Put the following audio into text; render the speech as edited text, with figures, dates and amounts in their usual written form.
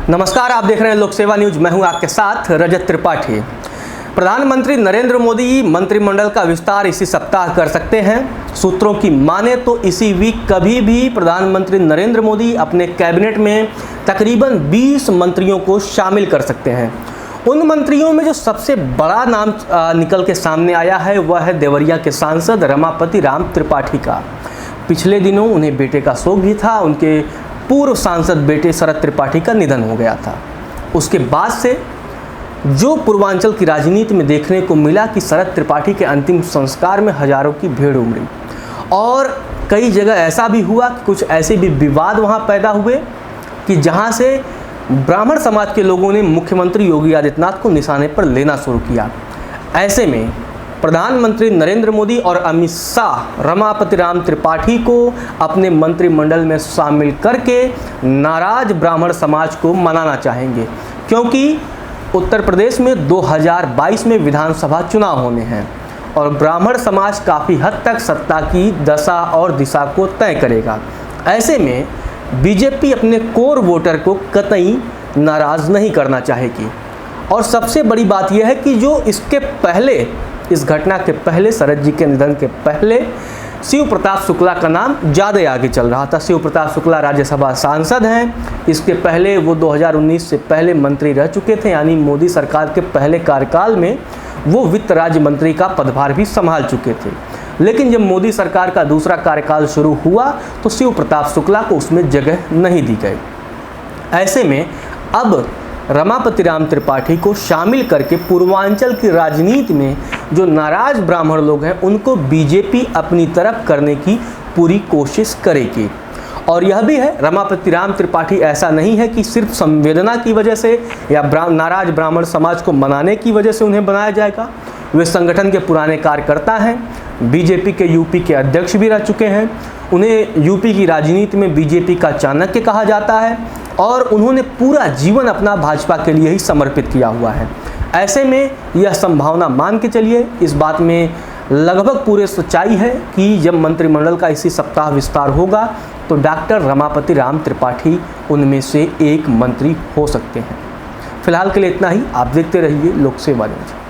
नमस्कार, आप देख रहे हैं लोक सेवा न्यूज। मैं हूं आपके साथ रजत त्रिपाठी। प्रधानमंत्री नरेंद्र मोदी मंत्रिमंडल का विस्तार इसी सप्ताह कर सकते हैं। सूत्रों की माने तो इसी वीक कभी भी प्रधानमंत्री नरेंद्र मोदी अपने कैबिनेट में तकरीबन 20 मंत्रियों को शामिल कर सकते हैं। उन मंत्रियों में जो सबसे बड़ा नाम निकल के सामने आया है वह है देवरिया के सांसद रमापति राम त्रिपाठी का। पिछले दिनों उन्हें बेटे का शोक भी था। उनके पूर्व सांसद बेटे शरद त्रिपाठी का निधन हो गया था। उसके बाद से जो पूर्वांचल की राजनीति में देखने को मिला कि शरद त्रिपाठी के अंतिम संस्कार में हजारों की भीड़ उमड़ी और कई जगह ऐसा भी हुआ कि कुछ ऐसे भी विवाद वहां पैदा हुए कि जहां से ब्राह्मण समाज के लोगों ने मुख्यमंत्री योगी आदित्यनाथ को निशाने पर लेना शुरू किया। ऐसे में प्रधानमंत्री नरेंद्र मोदी और अमित शाह रमापति राम त्रिपाठी को अपने मंत्रिमंडल में शामिल करके नाराज ब्राह्मण समाज को मनाना चाहेंगे, क्योंकि उत्तर प्रदेश में 2022 में विधानसभा चुनाव होने हैं और ब्राह्मण समाज काफ़ी हद तक सत्ता की दशा और दिशा को तय करेगा। ऐसे में बीजेपी अपने कोर वोटर को कतई नाराज़ नहीं करना चाहेगी। और सबसे बड़ी बात यह है कि जो इसके पहले, इस घटना के पहले, शरद जी के निधन के पहले शिव प्रताप शुक्ला का नाम ज़्यादा आगे चल रहा था। शिव प्रताप शुक्ला राज्यसभा सांसद हैं। इसके पहले वो 2019 से पहले मंत्री रह चुके थे, यानी मोदी सरकार के पहले कार्यकाल में वो वित्त राज्य मंत्री का पदभार भी संभाल चुके थे। लेकिन जब मोदी सरकार का दूसरा कार्यकाल शुरू हुआ तो शिव प्रताप शुक्ला को उसमें जगह नहीं दी गई। ऐसे में अब रमापति राम त्रिपाठी को शामिल करके पूर्वांचल की राजनीति में जो नाराज ब्राह्मण लोग हैं उनको बीजेपी अपनी तरफ करने की पूरी कोशिश करेगी। और यह भी है, रमापति राम त्रिपाठी ऐसा नहीं है कि सिर्फ संवेदना की वजह से या नाराज ब्राह्मण समाज को मनाने की वजह से उन्हें बनाया जाएगा। वे संगठन के पुराने कार्यकर्ता हैं, बीजेपी के यूपी के अध्यक्ष भी रह चुके हैं। उन्हें यूपी की राजनीति में बीजेपी का चाणक्य कहा जाता है और उन्होंने पूरा जीवन अपना भाजपा के लिए ही समर्पित किया हुआ है। ऐसे में यह संभावना मान के चलिए, इस बात में लगभग पूरे सच्चाई है कि जब मंत्रिमंडल का इसी सप्ताह विस्तार होगा तो डॉक्टर रमापति राम त्रिपाठी उनमें से एक मंत्री हो सकते हैं। फिलहाल के लिए इतना ही। आप देखते रहिए लोक सेवा न्यूज।